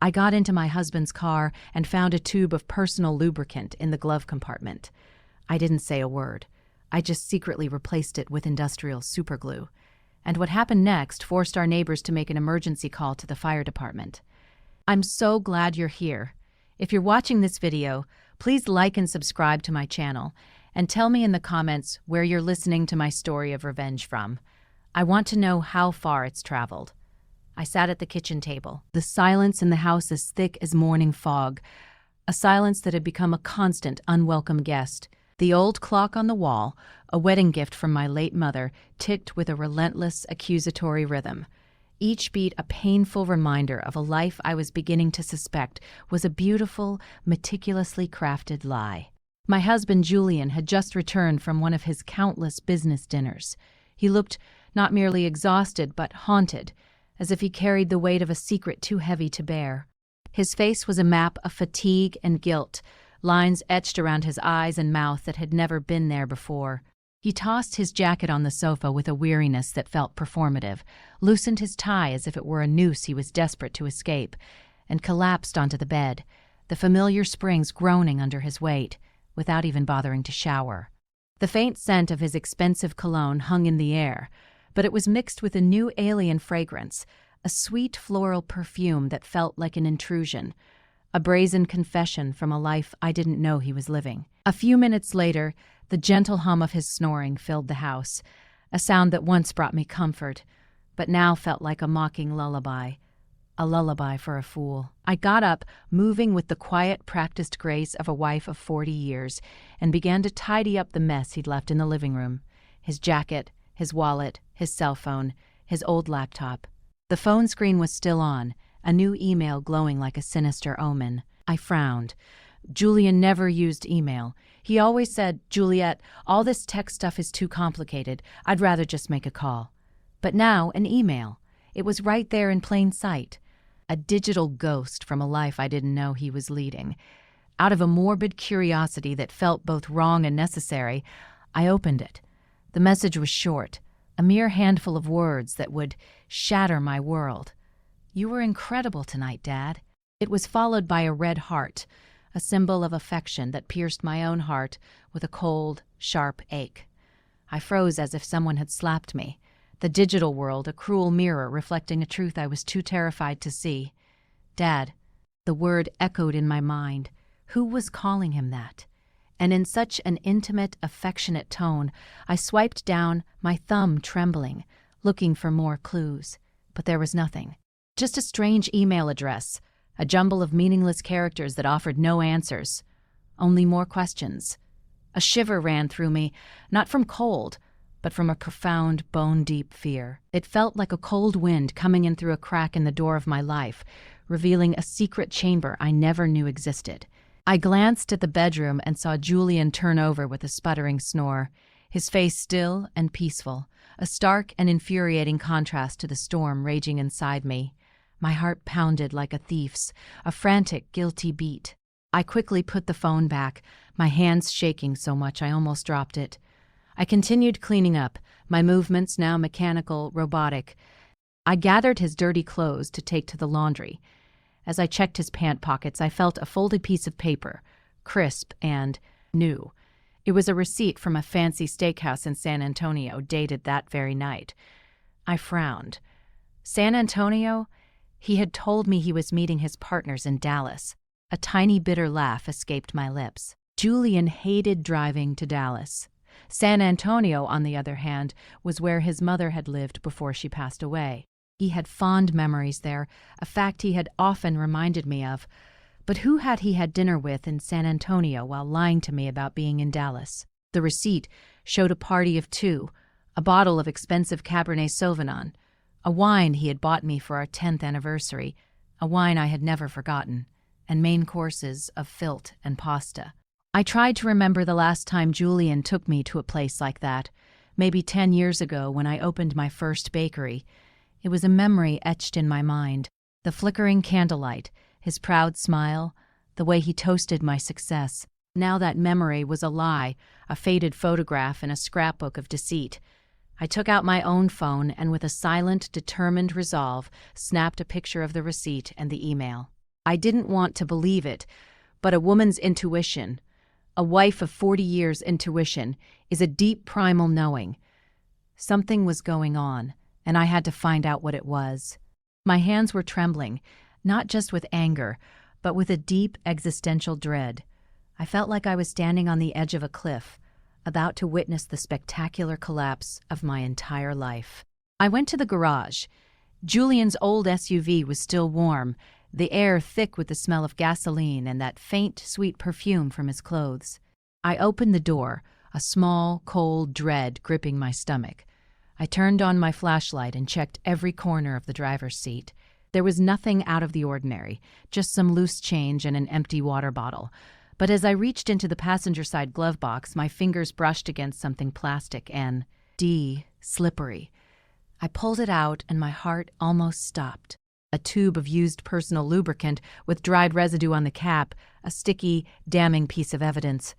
I got into my husband's car and found a tube of personal lubricant in the glove compartment. I didn't say a word. I just secretly replaced it with industrial superglue. And what happened next forced our neighbors to make an emergency call to the fire department. I'm so glad you're here. If you're watching this video, please like and subscribe to my channel, and tell me in the comments where you're listening to my story of revenge from. I want to know how far it's traveled. I sat at the kitchen table, the silence in the house as thick as morning fog, a silence that had become a constant, unwelcome guest. The old clock on the wall, a wedding gift from my late mother, ticked with a relentless, accusatory rhythm. Each beat a painful reminder of a life I was beginning to suspect was a beautiful, meticulously crafted lie. My husband Julian had just returned from one of his countless business dinners. He looked not merely exhausted but haunted, as if he carried the weight of a secret too heavy to bear. His face was a map of fatigue and guilt, lines etched around his eyes and mouth that had never been there before. He tossed his jacket on the sofa with a weariness that felt performative, loosened his tie as if it were a noose he was desperate to escape, and collapsed onto the bed, the familiar springs groaning under his weight, without even bothering to shower. The faint scent of his expensive cologne hung in the air, but it was mixed with a new alien fragrance, a sweet floral perfume that felt like an intrusion, a brazen confession from a life I didn't know he was living. A few minutes later, the gentle hum of his snoring filled the house, a sound that once brought me comfort, but now felt like a mocking lullaby, a lullaby for a fool. I got up, moving with the quiet, practiced grace of a wife of 40 years, and began to tidy up the mess he'd left in the living room. His jacket, his wallet, his cell phone, his old laptop. The phone screen was still on, a new email glowing like a sinister omen. I frowned. Julian never used email. He always said, "Juliet, all this tech stuff is too complicated. I'd rather just make a call." But now, an email. It was right there in plain sight. A digital ghost from a life I didn't know he was leading. Out of a morbid curiosity that felt both wrong and necessary, I opened it. The message was short, a mere handful of words that would shatter my world. "You were incredible tonight, Dad." It was followed by a red heart, a symbol of affection that pierced my own heart with a cold, sharp ache. I froze as if someone had slapped me. The digital world, a cruel mirror reflecting a truth I was too terrified to see. Dad. The word echoed in my mind. Who was calling him that? And in such an intimate, affectionate tone, I swiped down, my thumb trembling, looking for more clues. But there was nothing. Just a strange email address, a jumble of meaningless characters that offered no answers. Only more questions. A shiver ran through me, not from cold, but from a profound, bone-deep fear. It felt like a cold wind coming in through a crack in the door of my life, revealing a secret chamber I never knew existed. I glanced at the bedroom and saw Julian turn over with a sputtering snore, his face still and peaceful, a stark and infuriating contrast to the storm raging inside me. My heart pounded like a thief's, a frantic, guilty beat. I quickly put the phone back, my hands shaking so much I almost dropped it. I continued cleaning up, my movements now mechanical, robotic. I gathered his dirty clothes to take to the laundry. As I checked his pant pockets, I felt a folded piece of paper, crisp and new. It was a receipt from a fancy steakhouse in San Antonio, dated that very night. I frowned. San Antonio? He had told me he was meeting his partners in Dallas. A tiny bitter laugh escaped my lips. Julian hated driving to Dallas. San Antonio, on the other hand, was where his mother had lived before she passed away. He had fond memories there, a fact he had often reminded me of. But who had he had dinner with in San Antonio while lying to me about being in Dallas? The receipt showed a party of 2, a bottle of expensive Cabernet Sauvignon, a wine he had bought me for our 10th anniversary, a wine I had never forgotten, and main courses of filth and pasta. I tried to remember the last time Julian took me to a place like that, maybe 10 years ago when I opened my first bakery. It was a memory etched in my mind, the flickering candlelight, his proud smile, the way he toasted my success. Now that memory was a lie, a faded photograph in a scrapbook of deceit. I took out my own phone and with a silent, determined resolve, snapped a picture of the receipt and the email. I didn't want to believe it, but a woman's intuition, a wife of 40 years' intuition, is a deep primal knowing. Something was going on, and I had to find out what it was. My hands were trembling, not just with anger, but with a deep existential dread. I felt like I was standing on the edge of a cliff, about to witness the spectacular collapse of my entire life. I went to the garage. Julian's old SUV was still warm, the air thick with the smell of gasoline and that faint, sweet perfume from his clothes. I opened the door, a small, cold dread gripping my stomach. I turned on my flashlight and checked every corner of the driver's seat. There was nothing out of the ordinary, just some loose change and an empty water bottle. But as I reached into the passenger side glove box, my fingers brushed against something plastic and slippery. I pulled it out and my heart almost stopped. A tube of used personal lubricant with dried residue on the cap, a sticky, damning piece of evidence.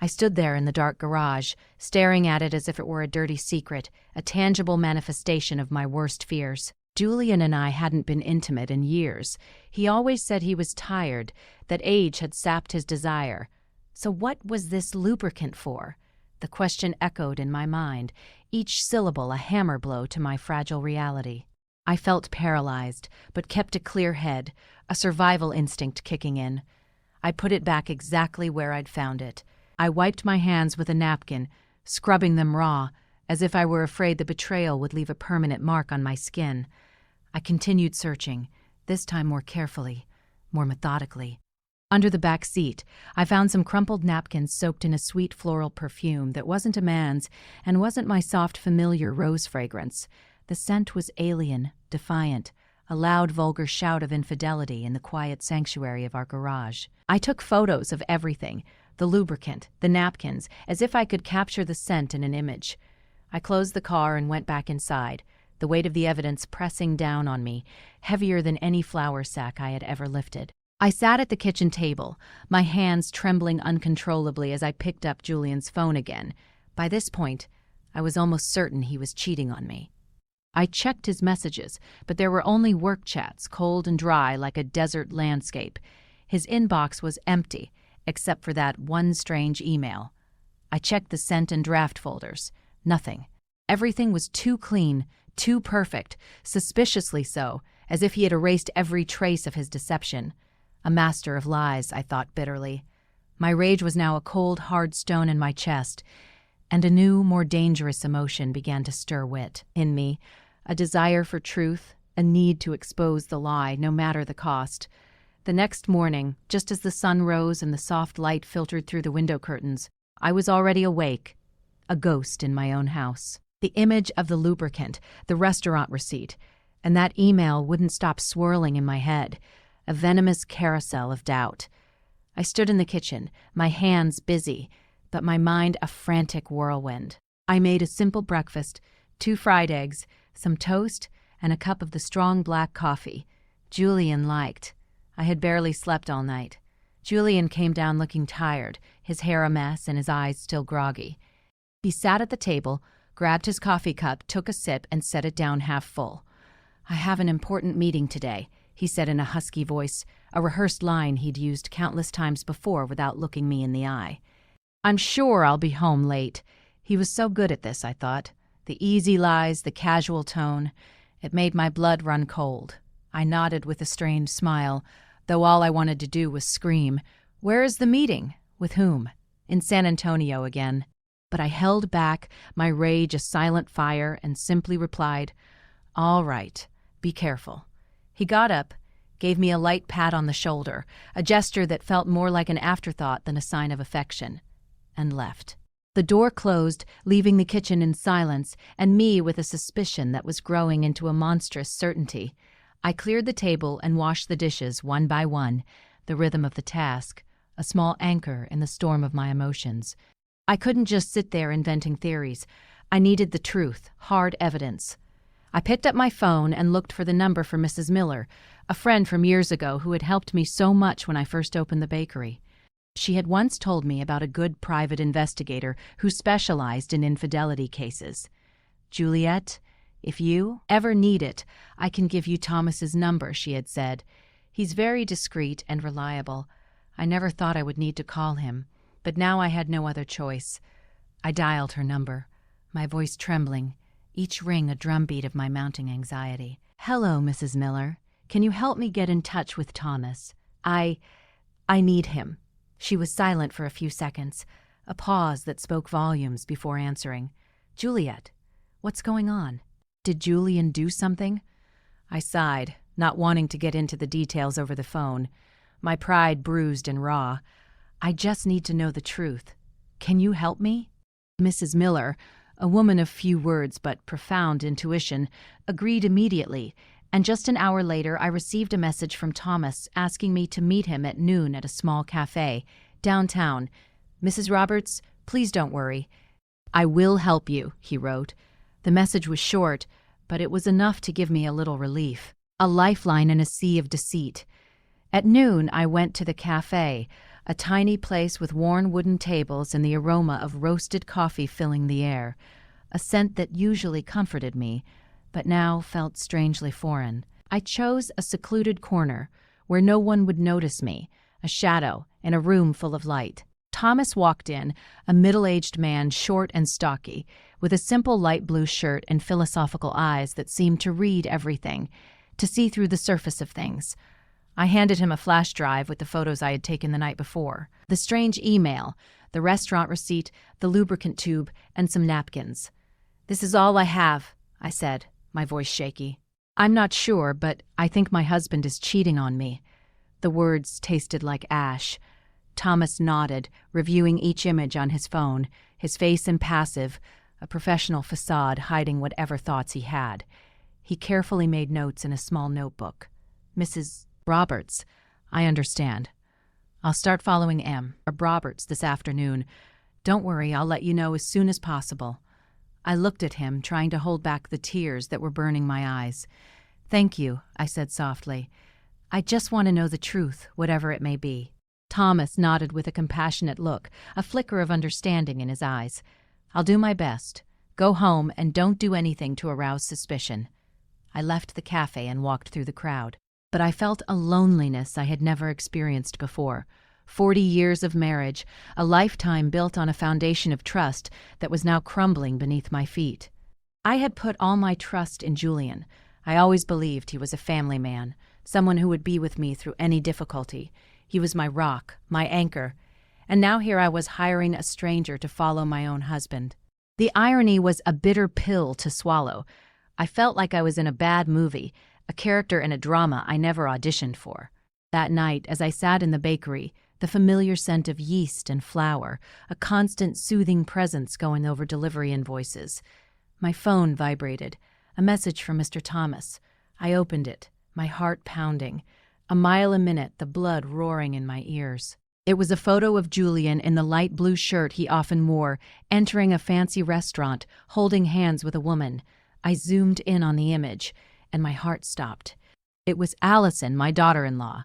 I stood there in the dark garage, staring at it as if it were a dirty secret, a tangible manifestation of my worst fears. Julian and I hadn't been intimate in years. He always said he was tired, that age had sapped his desire. So what was this lubricant for? The question echoed in my mind, each syllable a hammer blow to my fragile reality. I felt paralyzed, but kept a clear head, a survival instinct kicking in. I put it back exactly where I'd found it. I wiped my hands with a napkin, scrubbing them raw, as if I were afraid the betrayal would leave a permanent mark on my skin. I continued searching, this time more carefully, more methodically. Under the back seat, I found some crumpled napkins soaked in a sweet floral perfume that wasn't a man's and wasn't my soft, familiar rose fragrance. The scent was alien, defiant, a loud, vulgar shout of infidelity in the quiet sanctuary of our garage. I took photos of everything, the lubricant, the napkins, as if I could capture the scent in an image. I closed the car and went back inside, the weight of the evidence pressing down on me, heavier than any flour sack I had ever lifted. I sat at the kitchen table, my hands trembling uncontrollably as I picked up Julian's phone again. By this point, I was almost certain he was cheating on me. I checked his messages, but there were only work chats, cold and dry like a desert landscape. His inbox was empty, except for that one strange email. I checked the sent and draft folders. Nothing. Everything was too clean, too perfect, suspiciously so, as if he had erased every trace of his deception. A master of lies, I thought bitterly. My rage was now a cold, hard stone in my chest, and a new, more dangerous emotion began to stir wit in me, a desire for truth, a need to expose the lie, no matter the cost. The next morning, just as the sun rose and the soft light filtered through the window curtains, I was already awake, a ghost in my own house. The image of the lubricant, the restaurant receipt, and that email wouldn't stop swirling in my head, a venomous carousel of doubt. I stood in the kitchen, my hands busy, but my mind a frantic whirlwind. I made a simple breakfast, 2 fried eggs, some toast, and a cup of the strong black coffee Julian liked. I had barely slept all night. Julian came down looking tired, his hair a mess and his eyes still groggy. He sat at the table, grabbed his coffee cup, took a sip, and set it down half full. "I have an important meeting today," he said in a husky voice, a rehearsed line he'd used countless times before without looking me in the eye. "I'm sure I'll be home late." He was so good at this, I thought. The easy lies, the casual tone. It made my blood run cold. I nodded with a strained smile, though all I wanted to do was scream. "Where is the meeting? With whom?" "In San Antonio again." But I held back, my rage a silent fire, and simply replied, "All right, be careful." He got up, gave me a light pat on the shoulder, a gesture that felt more like an afterthought than a sign of affection, and left. The door closed, leaving the kitchen in silence, and me with a suspicion that was growing into a monstrous certainty. I cleared the table and washed the dishes one by one, the rhythm of the task, a small anchor in the storm of my emotions. I couldn't just sit there inventing theories. I needed the truth, hard evidence. I picked up my phone and looked for the number for Mrs. Miller, a friend from years ago who had helped me so much when I first opened the bakery. She had once told me about a good private investigator who specialized in infidelity cases. "Juliet, if you ever need it, I can give you Thomas's number," she had said. He's very discreet and reliable. I never thought I would need to call him, but now I had no other choice. I dialed her number, my voice trembling, each ring a drumbeat of my mounting anxiety. "Hello, Mrs. Miller. Can you help me get in touch with Thomas? I need him." She was silent for a few seconds, a pause that spoke volumes before answering. "Juliet, what's going on? Did Julian do something?" I sighed, not wanting to get into the details over the phone, my pride bruised and raw. "I just need to know the truth. Can you help me?" Mrs. Miller, a woman of few words but profound intuition, agreed immediately, and just an hour later I received a message from Thomas asking me to meet him at noon at a small cafe, downtown. "Mrs. Roberts, please don't worry. I will help you," he wrote. The message was short, but it was enough to give me a little relief, a lifeline in a sea of deceit. At noon, I went to the cafe, a tiny place with worn wooden tables and the aroma of roasted coffee filling the air, a scent that usually comforted me, but now felt strangely foreign. I chose a secluded corner where no one would notice me, a shadow in a room full of light. Thomas walked in, a middle-aged man, short and stocky, with a simple light blue shirt and philosophical eyes that seemed to read everything, to see through the surface of things. I handed him a flash drive with the photos I had taken the night before, the strange email, the restaurant receipt, the lubricant tube, and some napkins. "This is all I have," I said, my voice shaky. "I'm not sure, but I think my husband is cheating on me." The words tasted like ash. Thomas nodded, reviewing each image on his phone, his face impassive, a professional facade hiding whatever thoughts he had. He carefully made notes in a small notebook. "Mrs. Roberts, I understand. I'll start following M. Roberts this afternoon. Don't worry, I'll let you know as soon as possible." I looked at him, trying to hold back the tears that were burning my eyes. "Thank you," I said softly. "I just want to know the truth, whatever it may be." Thomas nodded with a compassionate look, a flicker of understanding in his eyes. "I'll do my best. Go home and don't do anything to arouse suspicion." I left the cafe and walked through the crowd. But I felt a loneliness I had never experienced before. 40 years of marriage, a lifetime built on a foundation of trust that was now crumbling beneath my feet. I had put all my trust in Julian. I always believed he was a family man, someone who would be with me through any difficulty. He was my rock, my anchor. And now here I was hiring a stranger to follow my own husband. The irony was a bitter pill to swallow. I felt like I was in a bad movie, a character in a drama I never auditioned for. That night, as I sat in the bakery, the familiar scent of yeast and flour, a constant soothing presence going over delivery invoices. My phone vibrated, a message from Mr. Thomas. I opened it, my heart pounding. A mile a minute, the blood roaring in my ears. It was a photo of Julian in the light blue shirt he often wore, entering a fancy restaurant, holding hands with a woman. I zoomed in on the image, and my heart stopped. It was Allison, my daughter-in-law.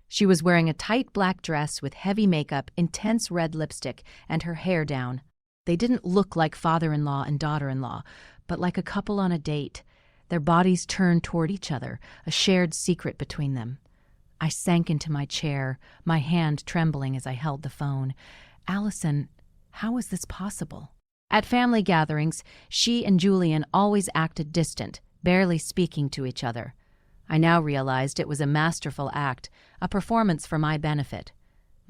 She was wearing a tight black dress with heavy makeup, intense red lipstick, and her hair down. They didn't look like father-in-law and daughter-in-law, but like a couple on a date. Their bodies turned toward each other, a shared secret between them. I sank into my chair, my hand trembling as I held the phone. Allison, how was this possible? At family gatherings, she and Julian always acted distant, barely speaking to each other. I now realized it was a masterful act, a performance for my benefit.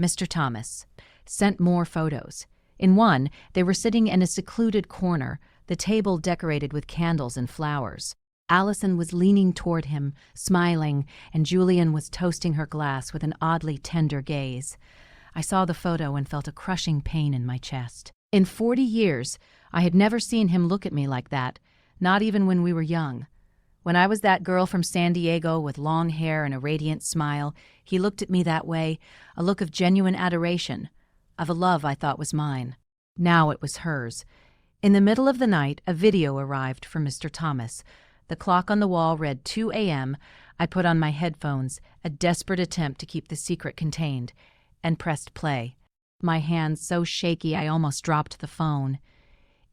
Mr. Thomas sent more photos. In one, they were sitting in a secluded corner, the table decorated with candles and flowers. Allison was leaning toward him, smiling, and Julian was toasting her glass with an oddly tender gaze. I saw the photo and felt a crushing pain in my chest. In 40 years, I had never seen him look at me like that, not even when we were young. When I was that girl from San Diego with long hair and a radiant smile, he looked at me that way, a look of genuine adoration, of a love I thought was mine. Now it was hers. In the middle of the night, a video arrived from Mr. Thomas. The clock on the wall read 2 a.m. I put on my headphones, a desperate attempt to keep the secret contained, and pressed play. My hands so shaky I almost dropped the phone.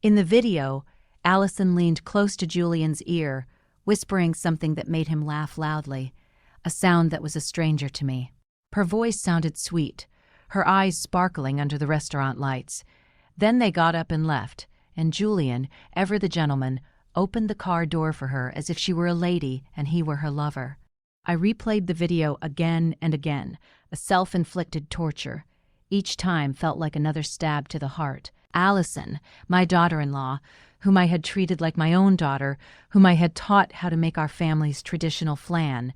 In the video, Allison leaned close to Julian's ear, whispering something that made him laugh loudly. a sound that was a stranger to me. Her voice sounded sweet, her eyes sparkling under the restaurant lights. Then they got up and left, and Julian, ever the gentleman, opened the car door for her as if she were a lady and he were her lover. I replayed the video again and again, a self-inflicted torture. Each time felt like another stab to the heart. Allison, my daughter-in-law, whom I had treated like my own daughter, whom I had taught how to make our family's traditional flan,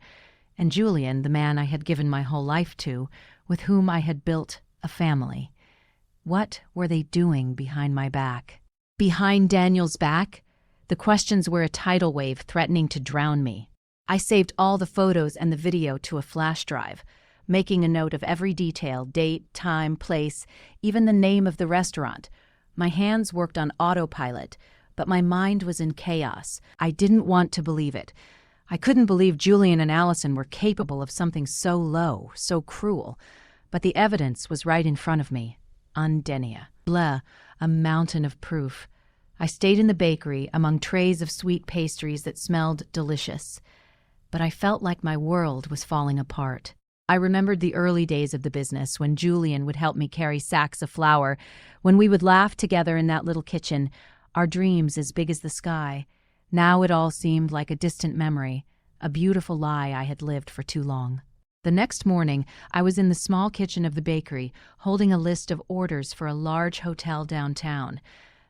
and Julian, the man I had given my whole life to, with whom I had built a family. What were they doing behind my back? Behind Daniel's back? The questions were a tidal wave threatening to drown me. I saved all the photos and the video to a flash drive, making a note of every detail, date, time, place, even the name of the restaurant. My hands worked on autopilot, but my mind was in chaos. I didn't want to believe it. I couldn't believe Julian and Allison were capable of something so low, so cruel. But the evidence was right in front of me. Undenia. Blah, a mountain of proof. I stayed in the bakery among trays of sweet pastries that smelled delicious. But I felt like my world was falling apart. I remembered the early days of the business when Julian would help me carry sacks of flour, when we would laugh together in that little kitchen, our dreams as big as the sky. Now it all seemed like a distant memory, a beautiful lie I had lived for too long. The next morning, I was in the small kitchen of the bakery, holding a list of orders for a large hotel downtown.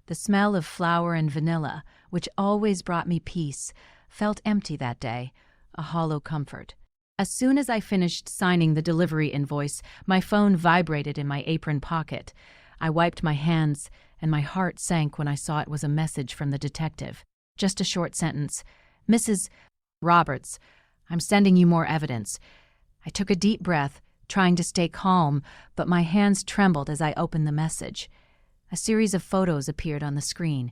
The smell of flour and vanilla, which always brought me peace, felt empty that day, a hollow comfort. As soon as I finished signing the delivery invoice, my phone vibrated in my apron pocket. I wiped my hands, and my heart sank when I saw it was a message from the detective. Just a short sentence. "Mrs. Roberts, I'm sending you more evidence." I took a deep breath, trying to stay calm, but my hands trembled as I opened the message. A series of photos appeared on the screen.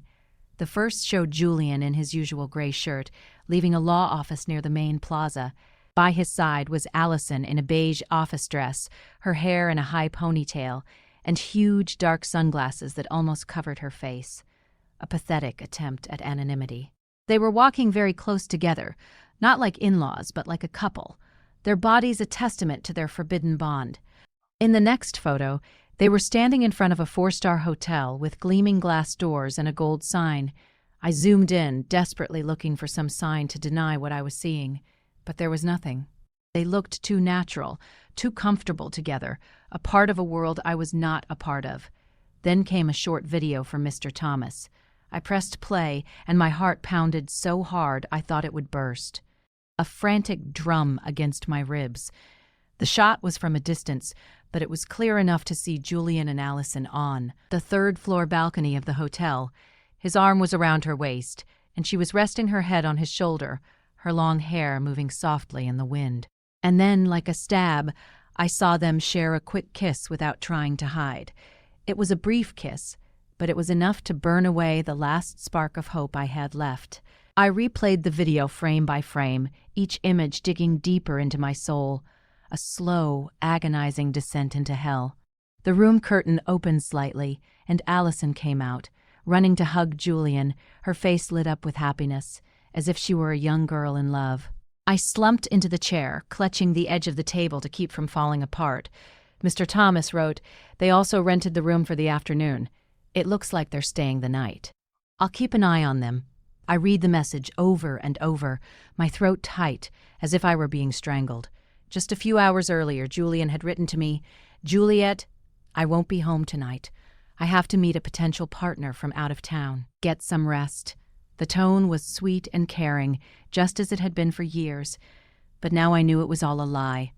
The first showed Julian in his usual gray shirt, leaving a law office near the main plaza. By his side was Allison in a beige office dress, her hair in a high ponytail, and huge dark sunglasses that almost covered her face. A pathetic attempt at anonymity. They were walking very close together, not like in-laws, but like a couple, their bodies a testament to their forbidden bond. In the next photo, they were standing in front of a 4-star hotel with gleaming glass doors and a gold sign. I zoomed in, desperately looking for some sign to deny what I was seeing, but there was nothing. They looked too natural, too comfortable together, a part of a world I was not a part of. Then came a short video from Mr. Thomas. I pressed play, and my heart pounded so hard I thought it would burst. A frantic drum against my ribs. The shot was from a distance, but it was clear enough to see Julian and Allison on the third-floor balcony of the hotel. His arm was around her waist, and she was resting her head on his shoulder, her long hair moving softly in the wind. And then, like a stab, I saw them share a quick kiss without trying to hide. It was a brief kiss, but it was enough to burn away the last spark of hope I had left. I replayed the video frame by frame, each image digging deeper into my soul, a slow, agonizing descent into hell. The room curtain opened slightly, and Allison came out, running to hug Julian, her face lit up with happiness, as if she were a young girl in love. I slumped into the chair, clutching the edge of the table to keep from falling apart. Mr. Thomas wrote, "They also rented the room for the afternoon. It looks like they're staying the night. I'll keep an eye on them." I read the message over and over, my throat tight, as if I were being strangled. Just a few hours earlier, Julian had written to me, "Juliet, I won't be home tonight. I have to meet a potential partner from out of town. Get some rest." The tone was sweet and caring, just as it had been for years. But now I knew it was all a lie.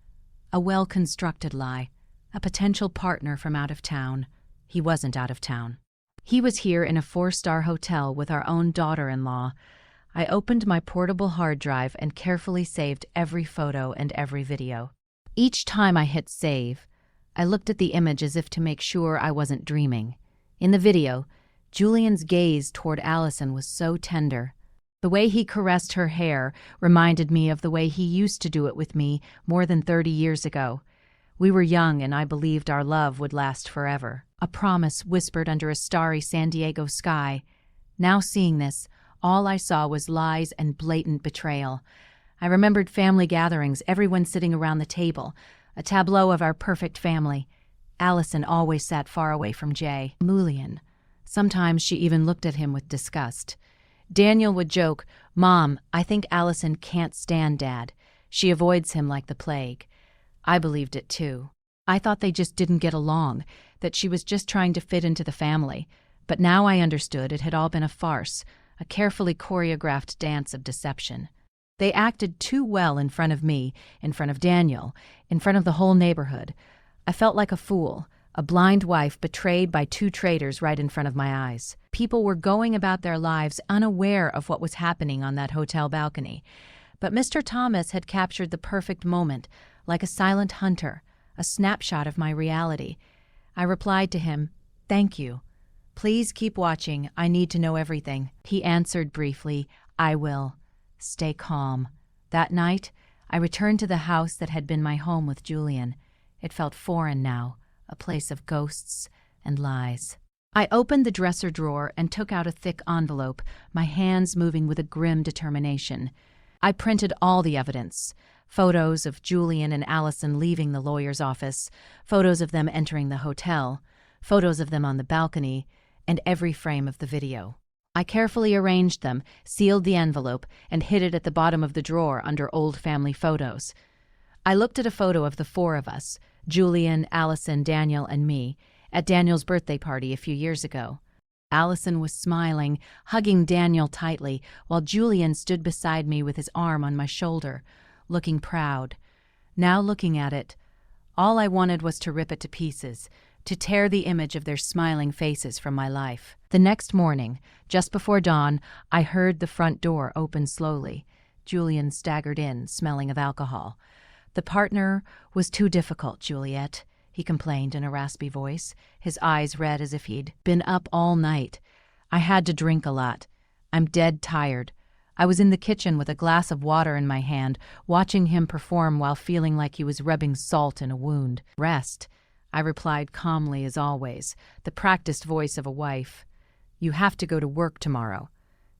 A well-constructed lie. A potential partner from out of town. He wasn't out of town. He was here in a 4-star hotel with our own daughter-in-law. I opened my portable hard drive and carefully saved every photo and every video. Each time I hit save, I looked at the image as if to make sure I wasn't dreaming. In the video, Julian's gaze toward Allison was so tender. The way he caressed her hair reminded me of the way he used to do it with me more than 30 years ago. We were young, and I believed our love would last forever. A promise whispered under a starry San Diego sky. Now seeing this, all I saw was lies and blatant betrayal. I remembered family gatherings, everyone sitting around the table, a tableau of our perfect family. Allison always sat far away from Jay. Mulian. Sometimes she even looked at him with disgust. Daniel would joke, "Mom, I think Allison can't stand Dad. She avoids him like the plague." I believed it too. I thought they just didn't get along, that she was just trying to fit into the family. But now I understood it had all been a farce, a carefully choreographed dance of deception. They acted too well in front of me, in front of Daniel, in front of the whole neighborhood. I felt like a fool, a blind wife betrayed by two traitors right in front of my eyes. People were going about their lives unaware of what was happening on that hotel balcony. But Mr. Thomas had captured the perfect moment, like a silent hunter, a snapshot of my reality. I replied to him, "Thank you. Please keep watching. I need to know everything." He answered briefly, "I will. Stay calm." That night, I returned to the house that had been my home with Julian. It felt foreign now, a place of ghosts and lies. I opened the dresser drawer and took out a thick envelope, my hands moving with a grim determination. I printed all the evidence. Photos of Julian and Allison leaving the lawyer's office, photos of them entering the hotel, photos of them on the balcony, and every frame of the video. I carefully arranged them, sealed the envelope, and hid it at the bottom of the drawer under old family photos. I looked at a photo of the four of us, Julian, Allison, Daniel, and me, at Daniel's birthday party a few years ago. Allison was smiling, hugging Daniel tightly, while Julian stood beside me with his arm on my shoulder, looking proud. Now looking at it, all I wanted was to rip it to pieces, to tear the image of their smiling faces from my life. The next morning, just before dawn, I heard the front door open slowly. Julian staggered in, smelling of alcohol. "The partner was too difficult, Juliet," he complained in a raspy voice, his eyes red as if he'd been up all night. "I had to drink a lot. I'm dead tired." I was in the kitchen with a glass of water in my hand, watching him perform while feeling like he was rubbing salt in a wound. "Rest," I replied calmly as always, the practiced voice of a wife. "You have to go to work tomorrow."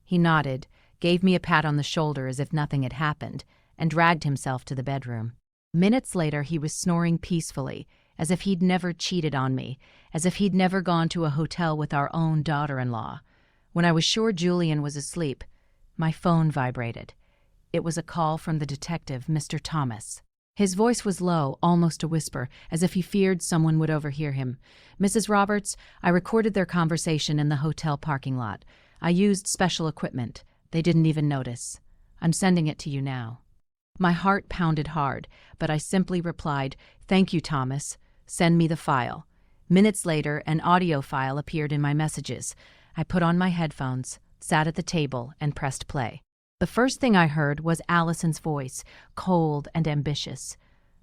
He nodded, gave me a pat on the shoulder as if nothing had happened, and dragged himself to the bedroom. Minutes later, he was snoring peacefully, as if he'd never cheated on me, as if he'd never gone to a hotel with our own daughter-in-law. When I was sure Julian was asleep, my phone vibrated. It was a call from the detective, Mr. Thomas. His voice was low, almost a whisper, as if he feared someone would overhear him. "Mrs. Roberts, I recorded their conversation in the hotel parking lot. I used special equipment. They didn't even notice. I'm sending it to you now." My heart pounded hard, but I simply replied, "Thank you, Thomas. Send me the file." Minutes later, an audio file appeared in my messages. I put on my headphones, sat at the table, and pressed play. The first thing I heard was Allison's voice, cold and ambitious.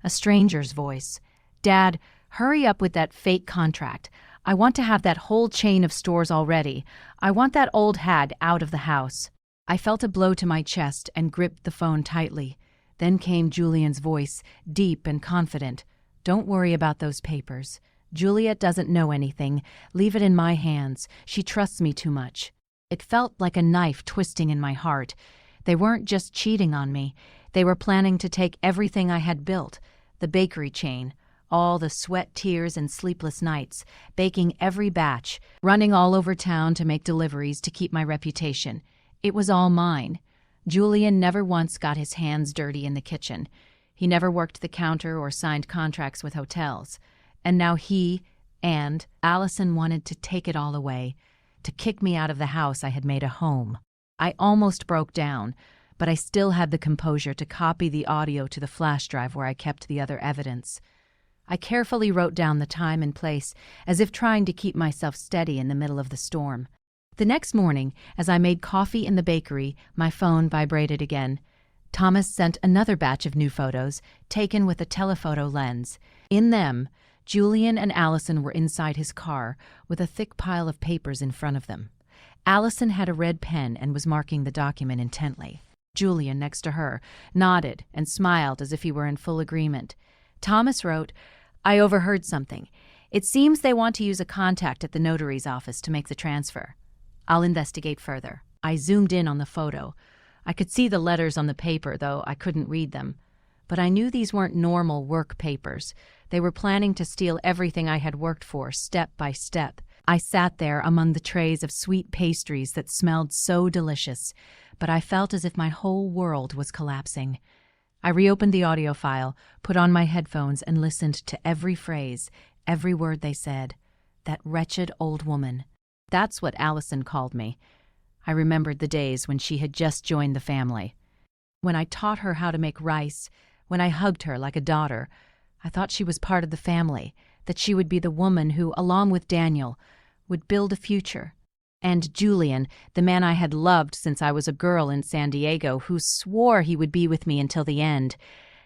A stranger's voice. "Dad, hurry up with that fake contract. I want to have that whole chain of stores already. I want that old hag out of the house." I felt a blow to my chest and gripped the phone tightly. Then came Julian's voice, deep and confident. "Don't worry about those papers. Juliet doesn't know anything. Leave it in my hands. She trusts me too much." It felt like a knife twisting in my heart. They weren't just cheating on me. They were planning to take everything I had built, the bakery chain, all the sweat, tears, and sleepless nights, baking every batch, running all over town to make deliveries to keep my reputation. It was all mine. Julian never once got his hands dirty in the kitchen. He never worked the counter or signed contracts with hotels. And now he and Allison wanted to take it all away, to kick me out of the house I had made a home. I almost broke down, but I still had the composure to copy the audio to the flash drive where I kept the other evidence. I carefully wrote down the time and place, as if trying to keep myself steady in the middle of the storm. The next morning, as I made coffee in the bakery, my phone vibrated again. Thomas sent another batch of new photos, taken with a telephoto lens. In them, Julian and Allison were inside his car, with a thick pile of papers in front of them. Allison had a red pen and was marking the document intently. Julian, next to her, nodded and smiled as if he were in full agreement. Thomas wrote, "I overheard something. It seems they want to use a contact at the notary's office to make the transfer. I'll investigate further." I zoomed in on the photo. I could see the letters on the paper, though I couldn't read them. But I knew these weren't normal work papers. They were planning to steal everything I had worked for, step by step. I sat there among the trays of sweet pastries that smelled so delicious, but I felt as if my whole world was collapsing. I reopened the audio file, put on my headphones, and listened to every phrase, every word they said. That wretched old woman. That's what Allison called me. I remembered the days when she had just joined the family. When I taught her how to make rice, when I hugged her like a daughter, I thought she was part of the family, that she would be the woman who, along with Daniel, would build a future. And Julian, the man I had loved since I was a girl in San Diego, who swore he would be with me until the end.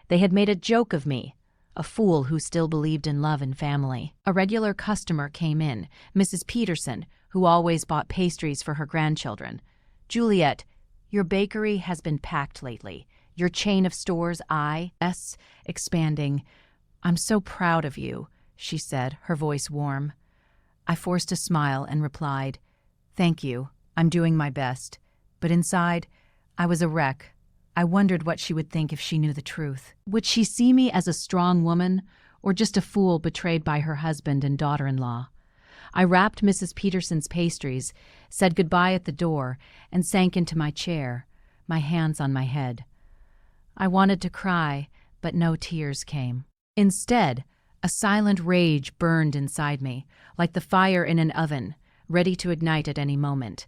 They had made a joke of me, a fool who still believed in love and family. A regular customer came in, Mrs. Peterson, who always bought pastries for her grandchildren. "Juliet, your bakery has been packed lately. Your chain of stores, expanding. I'm so proud of you," she said, her voice warm. I forced a smile and replied, "Thank you, I'm doing my best." But inside, I was a wreck. I wondered what she would think if she knew the truth. Would she see me as a strong woman, or just a fool betrayed by her husband and daughter-in-law? I wrapped Mrs. Peterson's pastries, said goodbye at the door, and sank into my chair, my hands on my head. I wanted to cry, but no tears came. Instead, a silent rage burned inside me, like the fire in an oven, ready to ignite at any moment.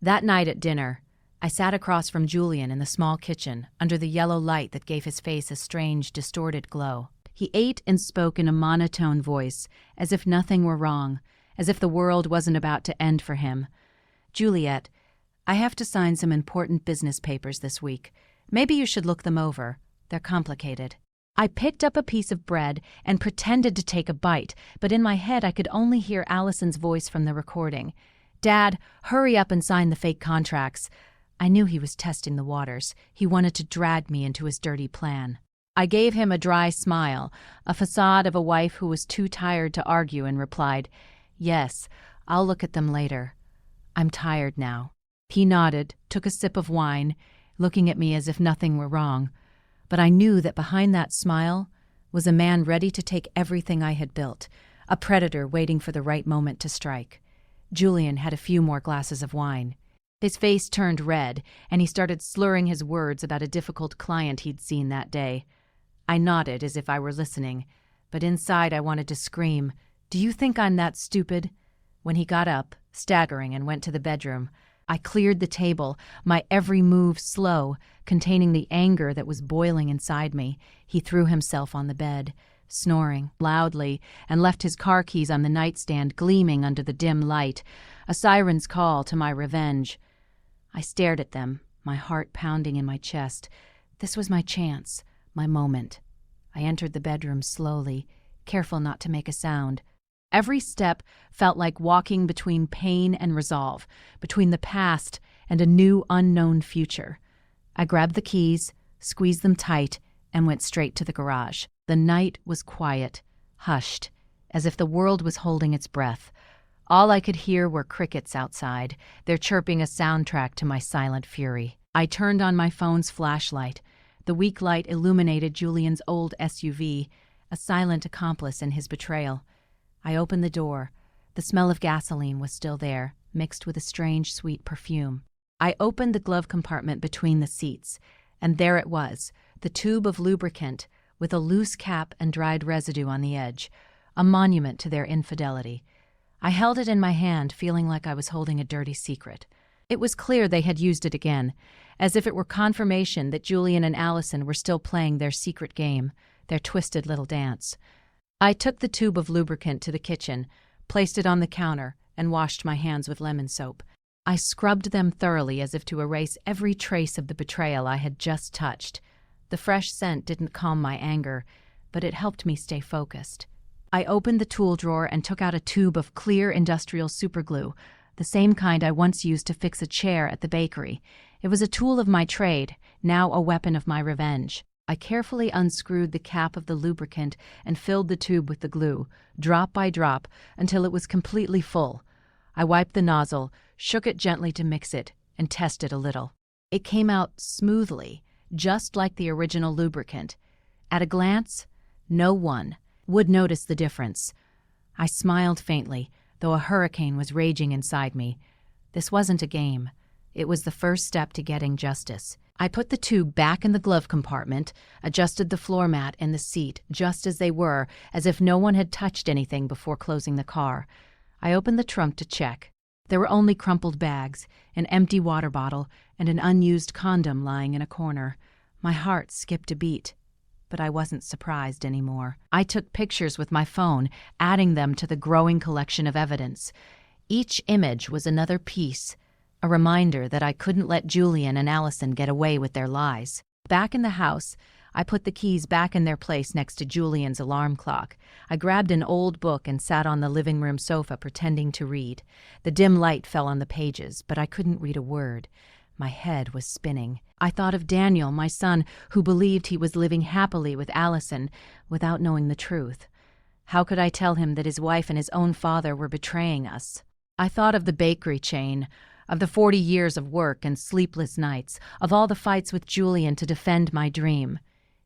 That night at dinner, I sat across from Julian in the small kitchen, under the yellow light that gave his face a strange, distorted glow. He ate and spoke in a monotone voice, as if nothing were wrong, as if the world wasn't about to end for him. "Juliet, I have to sign some important business papers this week. Maybe you should look them over. They're complicated." I picked up a piece of bread and pretended to take a bite, but in my head I could only hear Allison's voice from the recording. "Dad, hurry up and sign the fake contracts." I knew he was testing the waters. He wanted to drag me into his dirty plan. I gave him a dry smile, a facade of a wife who was too tired to argue, and replied, "Yes, I'll look at them later. I'm tired now." He nodded, took a sip of wine, looking at me as if nothing were wrong. But I knew that behind that smile was a man ready to take everything I had built, a predator waiting for the right moment to strike. Julian had a few more glasses of wine. His face turned red, and he started slurring his words about a difficult client he'd seen that day. I nodded as if I were listening, but inside I wanted to scream, "Do you think I'm that stupid?" When he got up, staggering, and went to the bedroom, I cleared the table, my every move slow, containing the anger that was boiling inside me. He threw himself on the bed, snoring loudly, and left his car keys on the nightstand gleaming under the dim light, a siren's call to my revenge. I stared at them, my heart pounding in my chest. This was my chance, my moment. I entered the bedroom slowly, careful not to make a sound. Every step felt like walking between pain and resolve, between the past and a new unknown future. I grabbed the keys, squeezed them tight, and went straight to the garage. The night was quiet, hushed, as if the world was holding its breath. All I could hear were crickets outside, their chirping a soundtrack to my silent fury. I turned on my phone's flashlight. The weak light illuminated Julian's old SUV, a silent accomplice in his betrayal. I opened the door. The smell of gasoline was still there, mixed with a strange, sweet perfume. I opened the glove compartment between the seats, and there it was, the tube of lubricant, with a loose cap and dried residue on the edge, a monument to their infidelity. I held it in my hand, feeling like I was holding a dirty secret. It was clear they had used it again, as if it were confirmation that Julian and Allison were still playing their secret game, their twisted little dance. I took the tube of lubricant to the kitchen, placed it on the counter, and washed my hands with lemon soap. I scrubbed them thoroughly as if to erase every trace of the betrayal I had just touched. The fresh scent didn't calm my anger, but it helped me stay focused. I opened the tool drawer and took out a tube of clear industrial superglue, the same kind I once used to fix a chair at the bakery. It was a tool of my trade, now a weapon of my revenge. I carefully unscrewed the cap of the lubricant and filled the tube with the glue, drop by drop, until it was completely full. I wiped the nozzle, shook it gently to mix it, and tested a little. It came out smoothly, just like the original lubricant. At a glance, no one would notice the difference. I smiled faintly, though a hurricane was raging inside me. This wasn't a game. It was the first step to getting justice. I put the tube back in the glove compartment, adjusted the floor mat and the seat just as they were, as if no one had touched anything before closing the car. I opened the trunk to check. There were only crumpled bags, an empty water bottle, and an unused condom lying in a corner. My heart skipped a beat, but I wasn't surprised anymore. I took pictures with my phone, adding them to the growing collection of evidence. Each image was another piece, a reminder that I couldn't let Julian and Allison get away with their lies. Back in the house, I put the keys back in their place next to Julian's alarm clock. I grabbed an old book and sat on the living room sofa pretending to read. The dim light fell on the pages, but I couldn't read a word. My head was spinning. I thought of Daniel, my son, who believed he was living happily with Allison without knowing the truth. How could I tell him that his wife and his own father were betraying us? I thought of the bakery chain, of the 40 years of work and sleepless nights, of all the fights with Julian to defend my dream.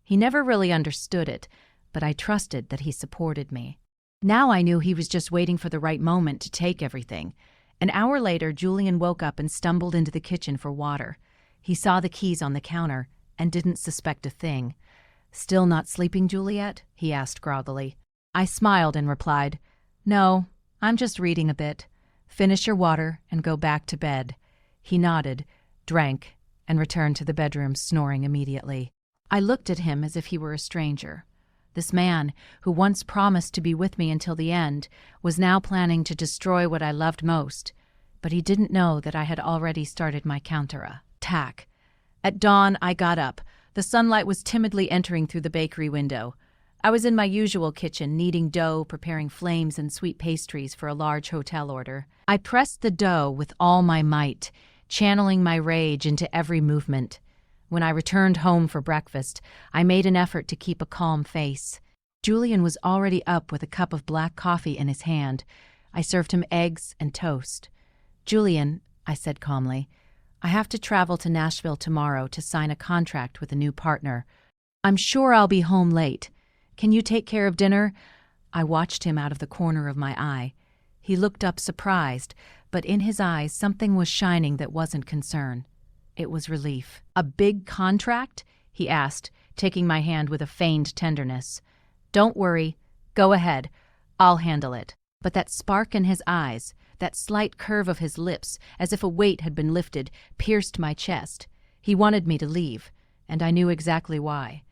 He never really understood it, but I trusted that he supported me. Now I knew he was just waiting for the right moment to take everything. An hour later, Julian woke up and stumbled into the kitchen for water. He saw the keys on the counter and didn't suspect a thing. "Still not sleeping, Juliet?" he asked groggily. I smiled and replied, "No, I'm just reading a bit. Finish your water and go back to bed." He nodded, drank, and returned to the bedroom, snoring immediately. I looked at him as if he were a stranger. This man, who once promised to be with me until the end, was now planning to destroy what I loved most. But he didn't know that I had already started my counter-attack. At dawn, I got up. The sunlight was timidly entering through the bakery window. I was in my usual kitchen, kneading dough, preparing flames and sweet pastries for a large hotel order. I pressed the dough with all my might, channeling my rage into every movement. When I returned home for breakfast, I made an effort to keep a calm face. Julian was already up with a cup of black coffee in his hand. I served him eggs and toast. "Julian," I said calmly, "I have to travel to Nashville tomorrow to sign a contract with a new partner. I'm sure I'll be home late. Can you take care of dinner?" I watched him out of the corner of my eye. He looked up surprised, but in his eyes something was shining that wasn't concern. It was relief. "A big contract?" he asked, taking my hand with a feigned tenderness. "Don't worry. Go ahead. I'll handle it." But that spark in his eyes, that slight curve of his lips, as if a weight had been lifted, pierced my chest. He wanted me to leave, and I knew exactly why.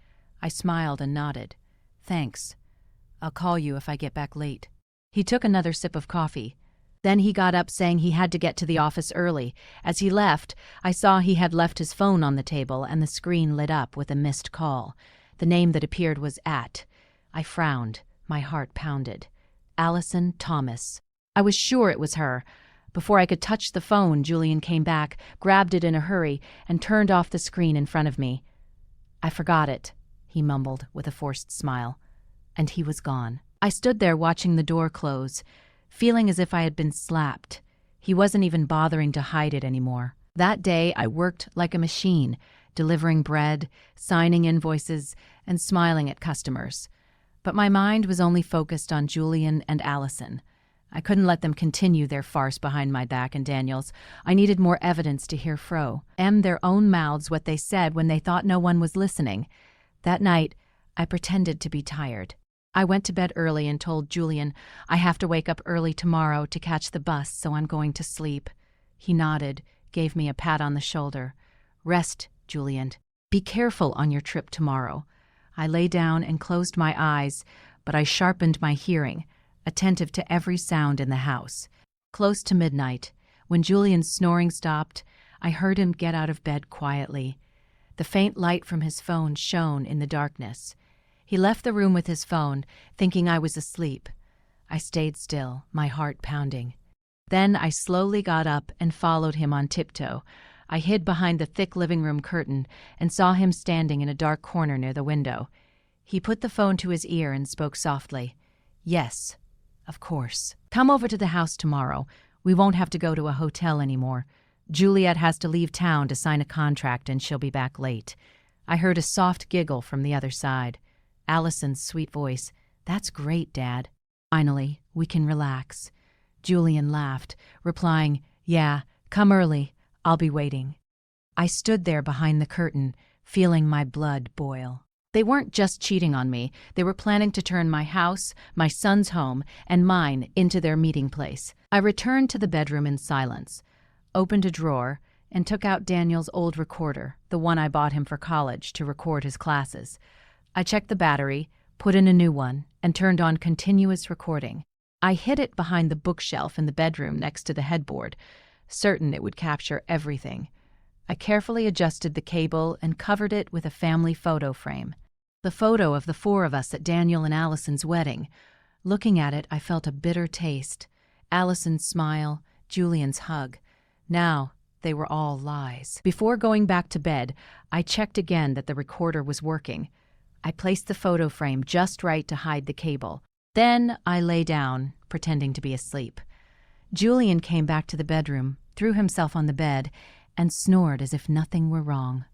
I smiled and nodded. "Thanks. I'll call you if I get back late." He took another sip of coffee. Then he got up saying he had to get to the office early. As he left, I saw he had left his phone on the table and the screen lit up with a missed call. The name that appeared was At. I frowned. My heart pounded. Allison Thomas. I was sure it was her. Before I could touch the phone, Julian came back, grabbed it in a hurry, and turned off the screen in front of me. "I forgot it," he mumbled with a forced smile. And he was gone. I stood there watching the door close, feeling as if I had been slapped. He wasn't even bothering to hide it anymore. That day, I worked like a machine, delivering bread, signing invoices, and smiling at customers. But my mind was only focused on Julian and Allison. I couldn't let them continue their farce behind my back and Daniel's. I needed more evidence to hear their own mouths what they said when they thought no one was listening. That night, I pretended to be tired. I went to bed early and told Julian, "I have to wake up early tomorrow to catch the bus, so I'm going to sleep." He nodded, gave me a pat on the shoulder. "Rest, Julian. Be careful on your trip tomorrow." I lay down and closed my eyes, but I sharpened my hearing, attentive to every sound in the house. Close to midnight, when Julian's snoring stopped, I heard him get out of bed quietly. The faint light from his phone shone in the darkness. He left the room with his phone, thinking I was asleep. I stayed still, my heart pounding. Then I slowly got up and followed him on tiptoe. I hid behind the thick living room curtain and saw him standing in a dark corner near the window. He put the phone to his ear and spoke softly. "Yes, of course. Come over to the house tomorrow. We won't have to go to a hotel anymore. Juliet has to leave town to sign a contract and she'll be back late. I heard a soft giggle from the other side. Allison's sweet voice. That's great, Dad. Finally, we can relax. Julian laughed, replying, Yeah, come early. I'll be waiting. I stood there behind the curtain, feeling my blood boil. They weren't just cheating on me. They were planning to turn my house, my son's home, and mine into their meeting place. I returned to the bedroom in silence, opened a drawer, and took out Daniel's old recorder, the one I bought him for college to record his classes. I checked the battery, put in a new one, and turned on continuous recording. I hid it behind the bookshelf in the bedroom next to the headboard, certain it would capture everything. I carefully adjusted the cable and covered it with a family photo frame. The photo of the four of us at Daniel and Allison's wedding. Looking at it, I felt a bitter taste. Allison's smile, Julian's hug. Now, they were all lies. Before going back to bed, I checked again that the recorder was working. I placed the photo frame just right to hide the cable. Then I lay down, pretending to be asleep. Julian came back to the bedroom, threw himself on the bed, and snored as if nothing were wrong.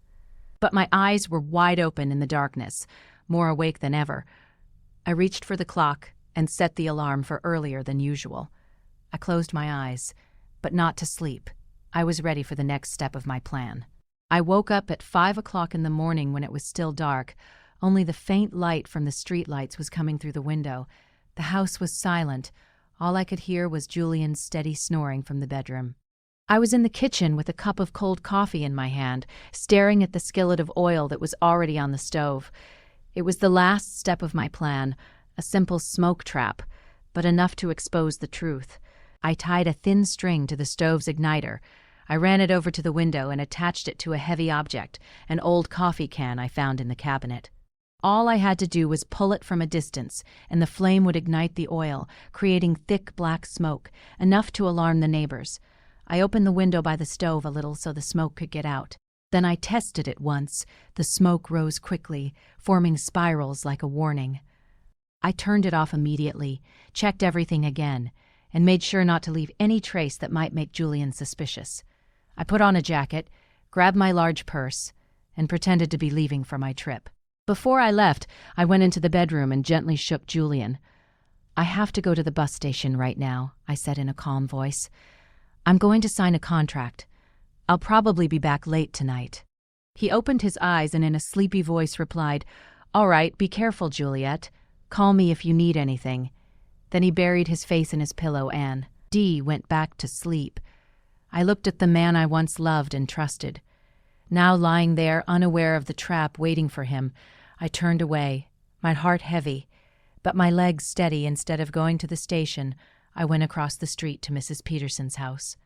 But my eyes were wide open in the darkness, more awake than ever. I reached for the clock and set the alarm for earlier than usual. I closed my eyes, but not to sleep. I was ready for the next step of my plan. I woke up at 5 o'clock in the morning when it was still dark. Only the faint light from the streetlights was coming through the window. The house was silent. All I could hear was Julian's steady snoring from the bedroom. I was in the kitchen with a cup of cold coffee in my hand, staring at the skillet of oil that was already on the stove. It was the last step of my plan, a simple smoke trap, but enough to expose the truth. I tied a thin string to the stove's igniter. I ran it over to the window and attached it to a heavy object, an old coffee can I found in the cabinet. All I had to do was pull it from a distance, and the flame would ignite the oil, creating thick black smoke, enough to alarm the neighbors. I opened the window by the stove a little so the smoke could get out. Then I tested it once. The smoke rose quickly, forming spirals like a warning. I turned it off immediately, checked everything again, and made sure not to leave any trace that might make Julian suspicious. I put on a jacket, grabbed my large purse, and pretended to be leaving for my trip. Before I left, I went into the bedroom and gently shook Julian. I have to go to the bus station right now, I said in a calm voice. I'm going to sign a contract. I'll probably be back late tonight. He opened his eyes and in a sleepy voice replied, All right, be careful, Juliet. Call me if you need anything. Then he buried his face in his pillow and went back to sleep. I looked at the man I once loved and trusted. Now lying there, unaware of the trap waiting for him, I turned away, my heart heavy, but my legs steady. Instead of going to the station, I went across the street to Mrs. Peterson's house.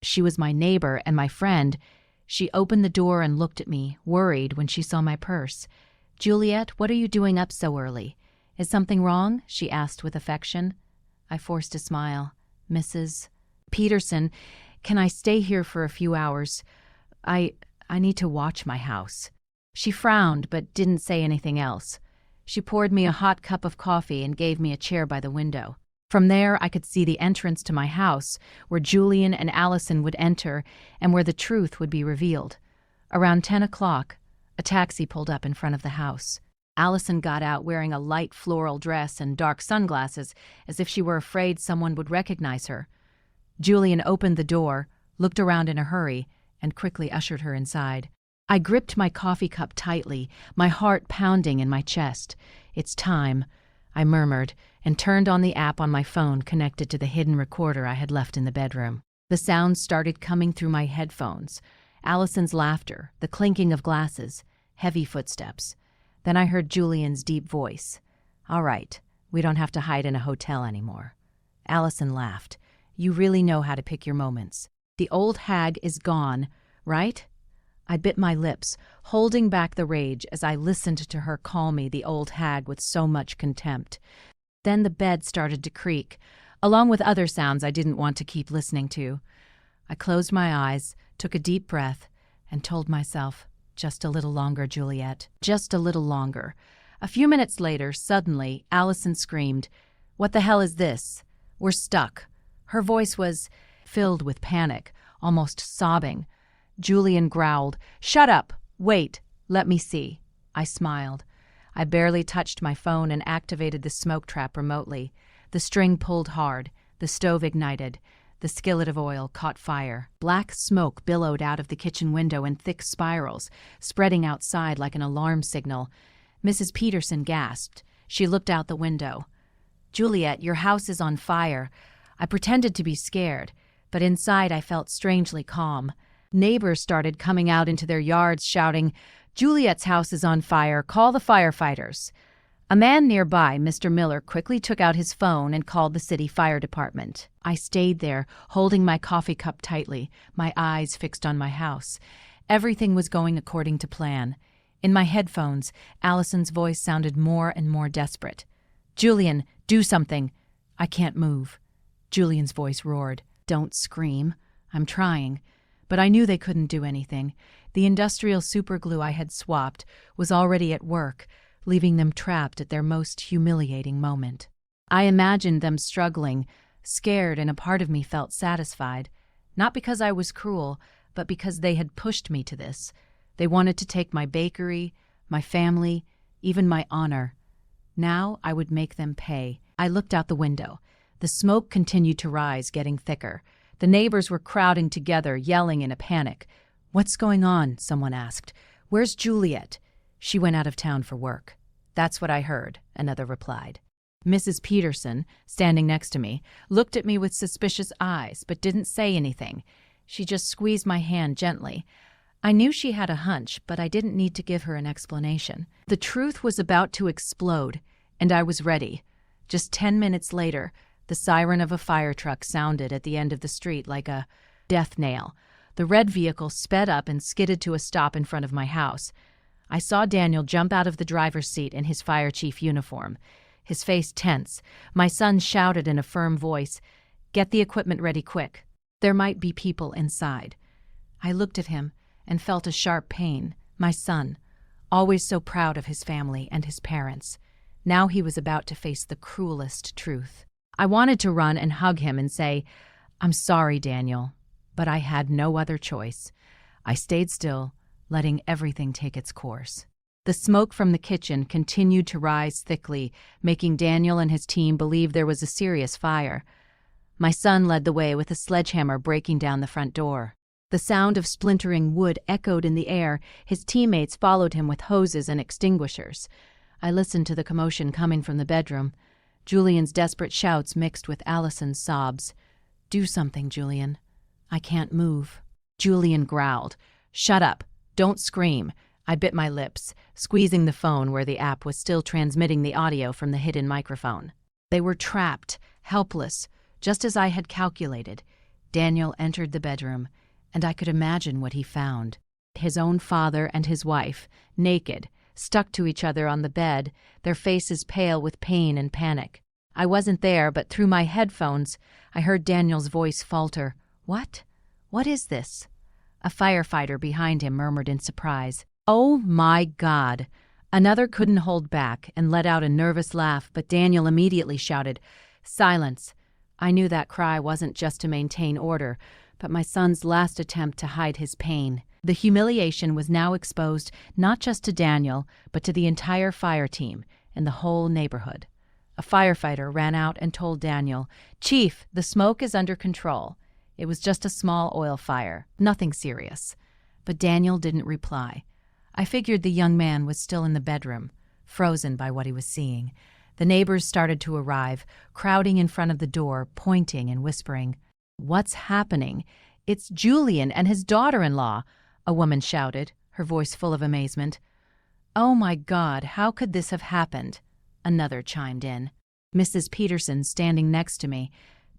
She was my neighbor and my friend. She opened the door and looked at me, worried when she saw my purse. Juliet, what are you doing up so early? Is something wrong? She asked with affection. I forced a smile. Mrs. Peterson, can I stay here for a few hours? I need to watch my house. She frowned but didn't say anything else. She poured me a hot cup of coffee and gave me a chair by the window. From there, I could see the entrance to my house, where Julian and Allison would enter and where the truth would be revealed. Around 10 o'clock, a taxi pulled up in front of the house. Allison got out wearing a light floral dress and dark sunglasses, as if she were afraid someone would recognize her. Julian opened the door, looked around in a hurry, and quickly ushered her inside. I gripped my coffee cup tightly, my heart pounding in my chest. It's time, I murmured, and turned on the app on my phone connected to the hidden recorder I had left in the bedroom. The sounds started coming through my headphones. Allison's laughter, the clinking of glasses, heavy footsteps. Then I heard Julian's deep voice. All right, we don't have to hide in a hotel anymore. Allison laughed. You really know how to pick your moments. The old hag is gone, right? I bit my lips, holding back the rage as I listened to her call me the old hag with so much contempt. Then the bed started to creak, along with other sounds I didn't want to keep listening to. I closed my eyes, took a deep breath, and told myself, just a little longer, Juliet, just a little longer. A few minutes later, suddenly, Allison screamed, What the hell is this? We're stuck. Her voice was filled with panic, almost sobbing. Julian growled, "Shut up! Wait, let me see." I smiled. I barely touched my phone and activated the smoke trap remotely. The string pulled hard. The stove ignited. The skillet of oil caught fire. Black smoke billowed out of the kitchen window in thick spirals, spreading outside like an alarm signal. Mrs. Peterson gasped. She looked out the window. "Juliet, your house is on fire." I pretended to be scared, but inside I felt strangely calm. Neighbors started coming out into their yards shouting, "Juliet's house is on fire. Call the firefighters." A man nearby, Mr. Miller, quickly took out his phone and called the city fire department. I stayed there, holding my coffee cup tightly, my eyes fixed on my house. Everything was going according to plan. In my headphones, Allison's voice sounded more and more desperate. "Julian, do something." "I can't move." Julian's voice roared. "Don't scream." "I'm trying." But I knew they couldn't do anything. The industrial superglue I had swapped was already at work, leaving them trapped at their most humiliating moment. I imagined them struggling, scared, and a part of me felt satisfied. Not because I was cruel, but because they had pushed me to this. They wanted to take my bakery, my family, even my honor. Now I would make them pay. I looked out the window. The smoke continued to rise, getting thicker. The neighbors were crowding together, yelling in a panic. "What's going on?" someone asked. "Where's Juliet?" "She went out of town for work." "That's what I heard," another replied. Mrs. Peterson, standing next to me, looked at me with suspicious eyes, but didn't say anything. She just squeezed my hand gently. I knew she had a hunch, but I didn't need to give her an explanation. The truth was about to explode, and I was ready. Just 10 minutes later, the siren of a fire truck sounded at the end of the street like a death knell. The red vehicle sped up and skidded to a stop in front of my house. I saw Daniel jump out of the driver's seat in his fire chief uniform, his face tense. My son shouted in a firm voice, "Get the equipment ready quick. There might be people inside." I looked at him and felt a sharp pain. My son, always so proud of his family and his parents. Now he was about to face the cruelest truth. I wanted to run and hug him and say, "I'm sorry, Daniel," but I had no other choice. I stayed still, letting everything take its course. The smoke from the kitchen continued to rise thickly, making Daniel and his team believe there was a serious fire. My son led the way with a sledgehammer breaking down the front door. The sound of splintering wood echoed in the air. His teammates followed him with hoses and extinguishers. I listened to the commotion coming from the bedroom. Julian's desperate shouts mixed with Allison's sobs. "Do something, Julian." "I can't move." Julian growled. "Shut up. Don't scream." I bit my lips, squeezing the phone where the app was still transmitting the audio from the hidden microphone. They were trapped, helpless, just as I had calculated. Daniel entered the bedroom, and I could imagine what he found. His own father and his wife, naked, stuck to each other on the bed, their faces pale with pain and panic. I wasn't there, but through my headphones, I heard Daniel's voice falter. "What? What is this?" A firefighter behind him murmured in surprise. "Oh my God!" Another couldn't hold back and let out a nervous laugh, but Daniel immediately shouted, "Silence!" I knew that cry wasn't just to maintain order, but my son's last attempt to hide his pain. The humiliation was now exposed not just to Daniel, but to the entire fire team and the whole neighborhood. A firefighter ran out and told Daniel, "Chief, the smoke is under control. It was just a small oil fire, nothing serious." But Daniel didn't reply. I figured the young man was still in the bedroom, frozen by what he was seeing. The neighbors started to arrive, crowding in front of the door, pointing and whispering. "What's happening? It's Julian and his daughter-in-law," a woman shouted, her voice full of amazement. "Oh my God, how could this have happened?" Another chimed in. Mrs. Peterson, standing next to me,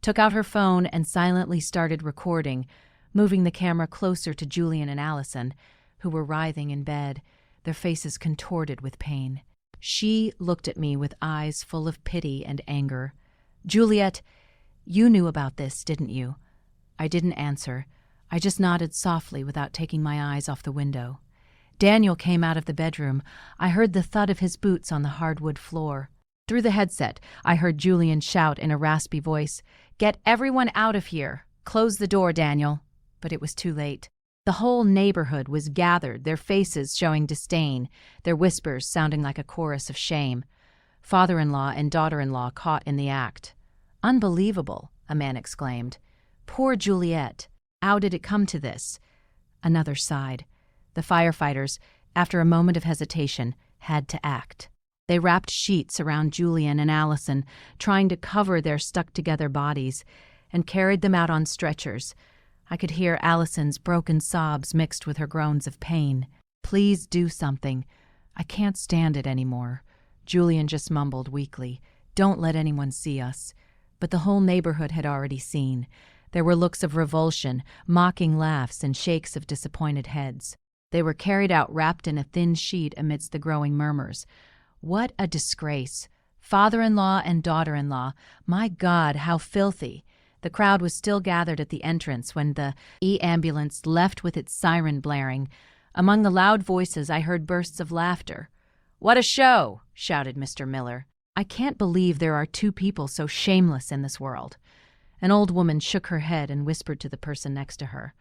took out her phone and silently started recording, moving the camera closer to Julian and Allison, who were writhing in bed, their faces contorted with pain. She looked at me with eyes full of pity and anger. "Juliet, you knew about this, didn't you?" I didn't answer. I just nodded softly without taking my eyes off the window. Daniel came out of the bedroom. I heard the thud of his boots on the hardwood floor. Through the headset, I heard Julian shout in a raspy voice, "Get everyone out of here! Close the door, Daniel!" but it was too late. The whole neighborhood was gathered, their faces showing disdain, their whispers sounding like a chorus of shame. Father-in-law and daughter-in-law caught in the act. "Unbelievable," a man exclaimed. "Poor Juliet. How did it come to this?" Another sighed. The firefighters, after a moment of hesitation, had to act. They wrapped sheets around Julian and Allison, trying to cover their stuck-together bodies, and carried them out on stretchers. I could hear Allison's broken sobs mixed with her groans of pain. "Please do something. I can't stand it anymore." Julian just mumbled weakly, "Don't let anyone see us." But the whole neighborhood had already seen. There were looks of revulsion, mocking laughs, and shakes of disappointed heads. They were carried out wrapped in a thin sheet amidst the growing murmurs. What a disgrace! Father-in-law and daughter-in-law. My God, how filthy! The crowd was still gathered at the entrance when the ambulance left with its siren blaring. Among the loud voices I heard bursts of laughter. "What a show!" shouted Mr. Miller. "I can't believe there are two people so shameless in this world." An old woman shook her head and whispered to the person next to her.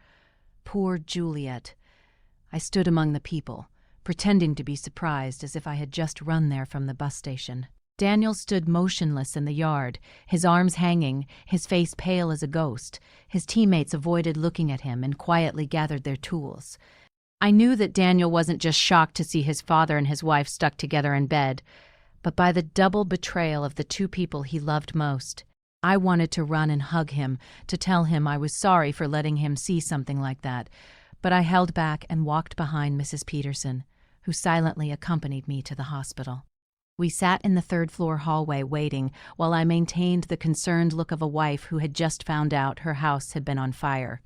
"Poor Juliet." I stood among the people, pretending to be surprised as if I had just run there from the bus station. Daniel stood motionless in the yard, his arms hanging, his face pale as a ghost. His teammates avoided looking at him and quietly gathered their tools. I knew that Daniel wasn't just shocked to see his father and his wife stuck together in bed, but by the double betrayal of the two people he loved most. I wanted to run and hug him, to tell him I was sorry for letting him see something like that, but I held back and walked behind Mrs. Peterson, who silently accompanied me to the hospital. We sat in the third-floor hallway waiting while I maintained the concerned look of a wife who had just found out her house had been on fire.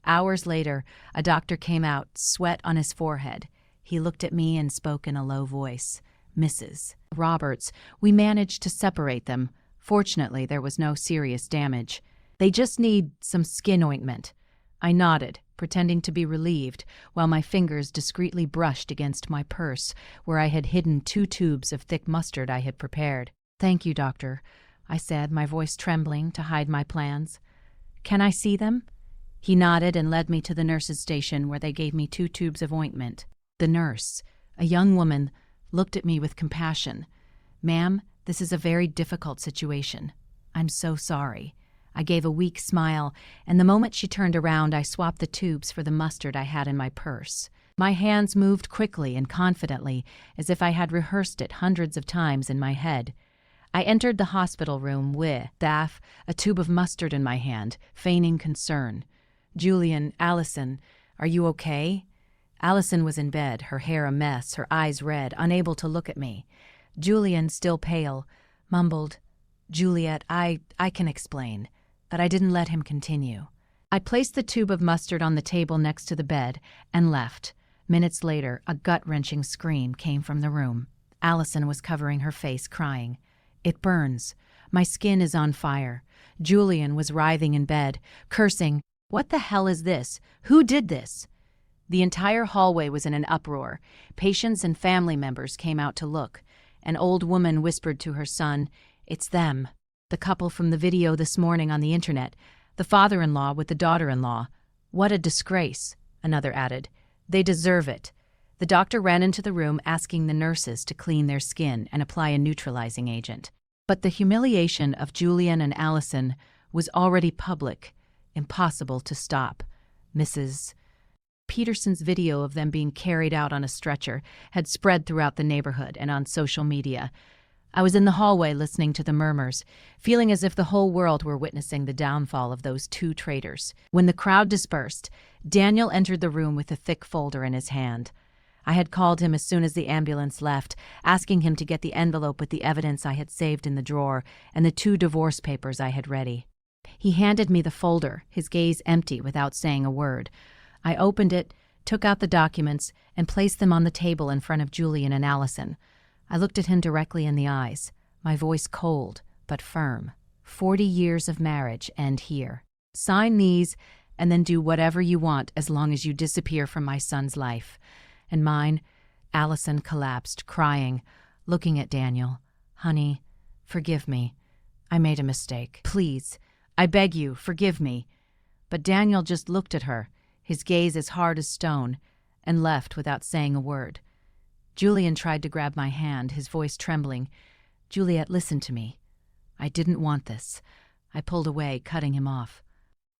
Hours later, a doctor came out, sweat on his forehead. He looked at me and spoke in a low voice. "Mrs. Roberts, we managed to separate them. Fortunately, there was no serious damage. They just need some skin ointment." I nodded, pretending to be relieved, while my fingers discreetly brushed against my purse, where I had hidden 2 tubes of thick mustard I had prepared. "Thank you, doctor," I said, my voice trembling to hide my plans. "Can I see them?" He nodded and led me to the nurse's station, where they gave me 2 tubes of ointment. The nurse, a young woman, looked at me with compassion. "Ma'am, this is a very difficult situation. I'm so sorry." I gave a weak smile, and the moment she turned around, I swapped the tubes for the mustard I had in my purse. My hands moved quickly and confidently, as if I had rehearsed it hundreds of times in my head. I entered the hospital room with staff, a tube of mustard in my hand, feigning concern. "Julian, Allison, are you okay?" Allison was in bed, her hair a mess, her eyes red, unable to look at me. Julian, still pale, mumbled, "Juliet, I can explain." But I didn't let him continue. I placed the tube of mustard on the table next to the bed and left. Minutes later, a gut-wrenching scream came from the room. Allison was covering her face, crying. "It burns. My skin is on fire." Julian was writhing in bed, cursing, "What the hell is this? Who did this?" The entire hallway was in an uproar. Patients and family members came out to look. An old woman whispered to her son, "It's them. The couple from the video this morning on the internet. The father-in-law with the daughter-in-law. What a disgrace," another added. "They deserve it." The doctor ran into the room asking the nurses to clean their skin and apply a neutralizing agent. But the humiliation of Julian and Allison was already public, impossible to stop. Mrs. Peterson's video of them being carried out on a stretcher had spread throughout the neighborhood and on social media. I was in the hallway listening to the murmurs, feeling as if the whole world were witnessing the downfall of those 2 traitors. When the crowd dispersed, Daniel entered the room with a thick folder in his hand. I had called him as soon as the ambulance left, asking him to get the envelope with the evidence I had saved in the drawer and the 2 divorce papers I had ready. He handed me the folder, his gaze empty without saying a word. I opened it, took out the documents, and placed them on the table in front of Julian and Allison. I looked at him directly in the eyes, my voice cold but firm. 40 years of marriage end here. Sign these and then do whatever you want as long as you disappear from my son's life. And mine, Allison collapsed, crying, looking at Daniel. "Honey, forgive me. I made a mistake. Please, I beg you, forgive me." But Daniel just looked at her, his gaze as hard as stone, and left without saying a word. Julian tried to grab my hand, his voice trembling. "Juliet, listen to me. I didn't want this." I pulled away, cutting him off.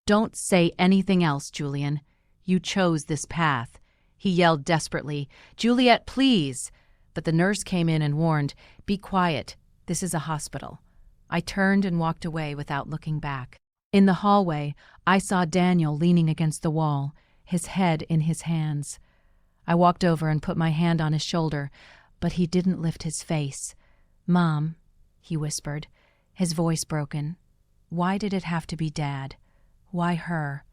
"Don't say anything else, Julian. You chose this path." He yelled desperately, "Juliet, please!" But the nurse came in and warned, "Be quiet. This is a hospital." I turned and walked away without looking back. In the hallway, I saw Daniel leaning against the wall, his head in his hands. I walked over and put my hand on his shoulder, but he didn't lift his face. "Mom," he whispered, his voice broken. "Why did it have to be Dad? Why her?"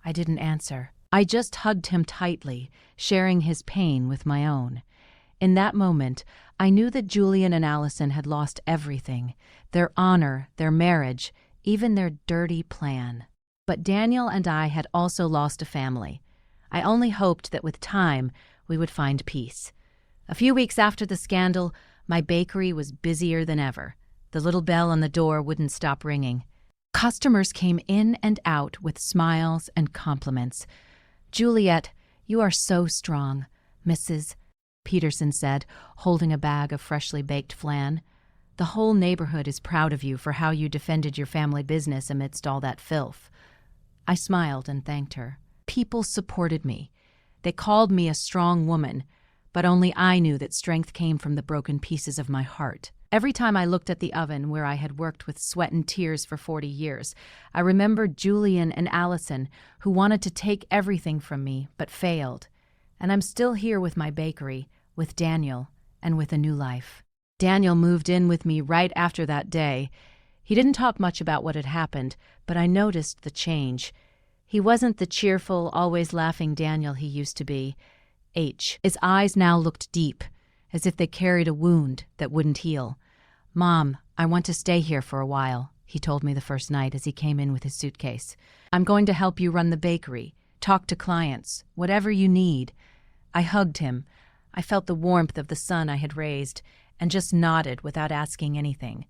I didn't answer. I just hugged him tightly, sharing his pain with my own. In that moment, I knew that Julian and Allison had lost everything, their honor, their marriage, even their dirty plan. But Daniel and I had also lost a family. I only hoped that with time, we would find peace. A few weeks after the scandal, my bakery was busier than ever. The little bell on the door wouldn't stop ringing. Customers came in and out with smiles and compliments. "Juliet, you are so strong," Mrs. Peterson said, holding a bag of freshly baked flan. "The whole neighborhood is proud of you for how you defended your family business amidst all that filth." I smiled and thanked her. People supported me. They called me a strong woman, but only I knew that strength came from the broken pieces of my heart. Every time I looked at the oven where I had worked with sweat and tears for 40 years, I remembered Julian and Allison, who wanted to take everything from me, but failed. And I'm still here with my bakery, with Daniel, and with a new life. Daniel moved in with me right after that day. He didn't talk much about what had happened, but I noticed the change. He wasn't the cheerful, always laughing Daniel he used to be. His eyes now looked deep, as if they carried a wound that wouldn't heal. "Mom, I want to stay here for a while," he told me the first night as he came in with his suitcase. "I'm going to help you run the bakery, talk to clients, whatever you need." I hugged him. I felt the warmth of the son I had raised, and just nodded without asking anything.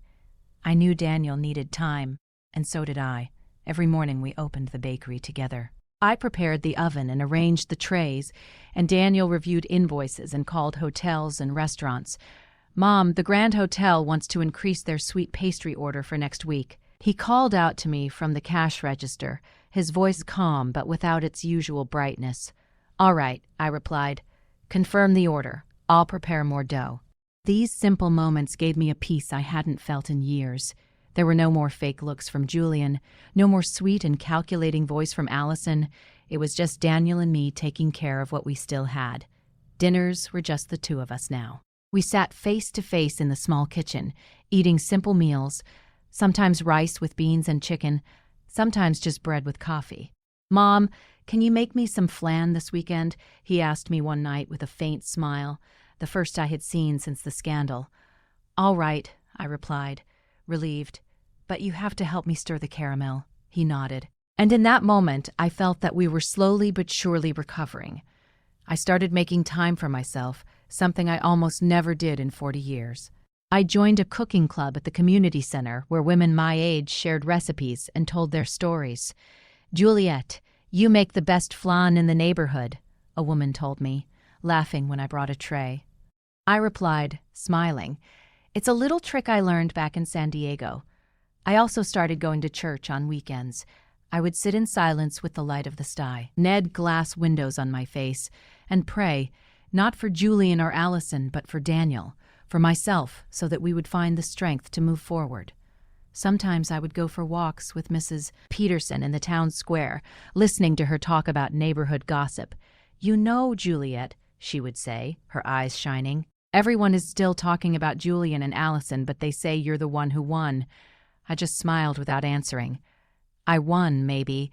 I knew Daniel needed time, and so did I. Every morning we opened the bakery together. I prepared the oven and arranged the trays, and Daniel reviewed invoices and called hotels and restaurants. "Mom, the Grand Hotel wants to increase their sweet pastry order for next week." He called out to me from the cash register, his voice calm but without its usual brightness. "All right," I replied. "Confirm the order. I'll prepare more dough." These simple moments gave me a peace I hadn't felt in years. There were no more fake looks from Julian, no more sweet and calculating voice from Allison. It was just Daniel and me taking care of what we still had. Dinners were just the two of us now. We sat face to face in the small kitchen, eating simple meals, sometimes rice with beans and chicken, sometimes just bread with coffee. "Mom, can you make me some flan this weekend?" he asked me one night with a faint smile, the first I had seen since the scandal. "All right," I replied, relieved. "But you have to help me stir the caramel." He nodded. And in that moment, I felt that we were slowly but surely recovering. I started making time for myself, something I almost never did in 40 years. I joined a cooking club at the community center where women my age shared recipes and told their stories. "Juliet, you make the best flan in the neighborhood," a woman told me, laughing when I brought a tray. I replied, smiling, "It's a little trick I learned back in San Diego." I also started going to church on weekends. I would sit in silence with the light of the sky, Ned glass windows on my face, and pray, not for Julian or Allison, but for Daniel, for myself, so that we would find the strength to move forward. Sometimes I would go for walks with Mrs. Peterson in the town square, listening to her talk about neighborhood gossip. "You know, Juliet," she would say, her eyes shining, "everyone is still talking about Julian and Allison, but they say you're the one who won." I just smiled without answering. I won, maybe,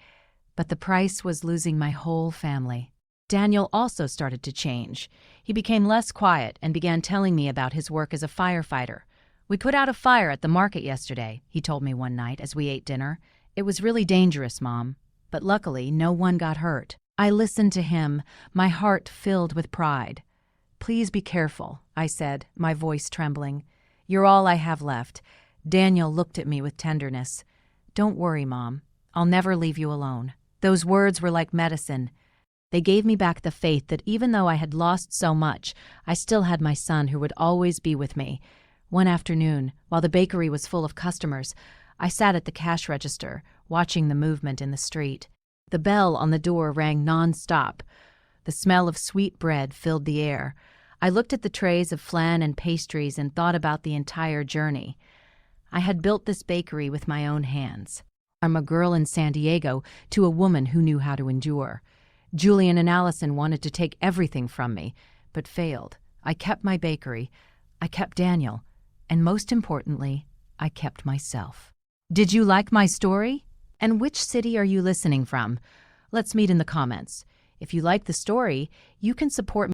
but the price was losing my whole family. Daniel also started to change. He became less quiet and began telling me about his work as a firefighter. "We put out a fire at the market yesterday," he told me one night as we ate dinner. "It was really dangerous, Mom, but luckily no one got hurt." I listened to him, my heart filled with pride. "Please be careful," I said, my voice trembling. "You're all I have left." Daniel looked at me with tenderness. "Don't worry, Mom. I'll never leave you alone." Those words were like medicine. They gave me back the faith that even though I had lost so much, I still had my son who would always be with me. One afternoon, while the bakery was full of customers, I sat at the cash register, watching the movement in the street. The bell on the door rang non-stop. The smell of sweet bread filled the air. I looked at the trays of flan and pastries and thought about the entire journey. I had built this bakery with my own hands. From a girl in San Diego to a woman who knew how to endure. Julian and Allison wanted to take everything from me, but failed. I kept my bakery, I kept Daniel, and most importantly, I kept myself. Did you like my story? And which city are you listening from? Let's meet in the comments. If you like the story, you can support me